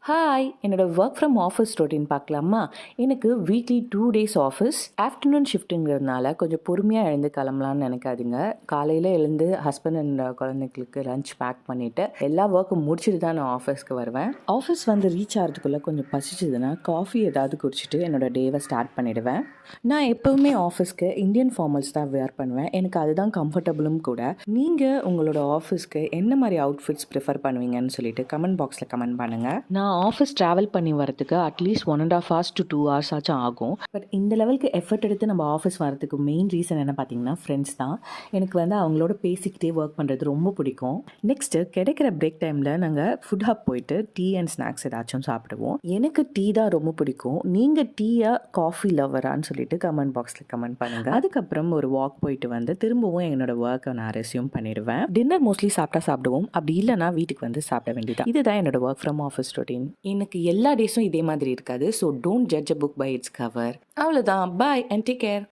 Hi, என்னோட work from office routine பார்க்கலாமா? எனக்கு வீக்லி 2 டேஸ் ஆஃபீஸ். ஆஃப்டர்நூன் ஷிஃப்ட்டுங்கிறதுனால கொஞ்சம் பொறுமையாக எழுந்து கிளம்பலான்னு நினைக்காதீங்க. காலையில் எழுந்து ஹஸ்பண்ட் அண்ட் குழந்தைங்களுக்கு லஞ்ச் பேக் பண்ணிவிட்டு எல்லா ஒர்க்கும் முடிச்சுட்டு தான் நான் ஆஃபீஸ்க்கு வருவேன். ஆஃபீஸ் வந்து ரீச் ஆகிறதுக்குள்ளே கொஞ்சம் பசிச்சதுன்னா காஃபி ஏதாவது குடிச்சிட்டு என்னோடய டேவை ஸ்டார்ட் பண்ணிவிடுவேன். நான் எப்போவுமே ஆஃபீஸ்க்கு இந்தியன் ஃபார்மல்ஸ் தான் வேர் பண்ணுவேன். எனக்கு அதுதான் கம்ஃபர்டபுளும் கூட. நீங்கள் உங்களோட ஆஃபீஸ்க்கு என்ன மாதிரி அவுட்ஃபிட்ஸ் ப்ரிஃபர் பண்ணுவீங்கன்னு சொல்லிட்டு கமெண்ட் பாக்ஸில் கமெண்ட் பண்ணுங்கள். நான் ஆஃபீஸ் ட்ராவல் பண்ணி வரதுக்கு அட்லீஸ்ட் 1.5 hours to 2 hours ஆச்சும் ஆகும். பட் இந்த லெவலுக்கு எஃபர்ட் எடுத்து நம்ம ஆஃபீஸ் வரதுக்கு மெயின் ரீசன் என்ன பார்த்தீங்கன்னா ஃப்ரெண்ட்ஸ் தான். எனக்கு வந்து அவங்களோட பேசிக்கிட்டே ஒர்க் பண்ணுறது ரொம்ப பிடிக்கும். நெக்ஸ்ட்டு கிடைக்கிற பிரேக் டைமில் நாங்கள் ஃபுட் ஹப் போயிட்டு டீ அண்ட் ஸ்நாக்ஸ் ஏதாச்சும் சாப்பிடுவோம். எனக்கு டீ தான் ரொம்ப பிடிக்கும். நீங்கள் டீயா காஃபி லவரான்னு சொல்லிட்டு கமெண்ட் பாக்ஸில் கமெண்ட் பண்ணுங்கள். அதுக்கப்புறம் ஒரு வாக் போயிட்டு வந்து திரும்பவும் என்னோட ஒர்க்கை நான் ரெஸ்யூம் பண்ணிடுவேன். டின்னர் மோஸ்ட்லி சாப்பிடுவோம். அப்படி இல்லைனா வீட்டுக்கு வந்து சாப்பிட வேண்டியது. இதுதான் என்னோட ஒர்க் ஃப்ரம் ஆஃபீஸ் ரொட்டீன். எனக்கு எல்லா டேஸும் இதே மாதிரி இருக்காது. So don't judge a book by its cover. அவ்வளோதான். Bye and take care.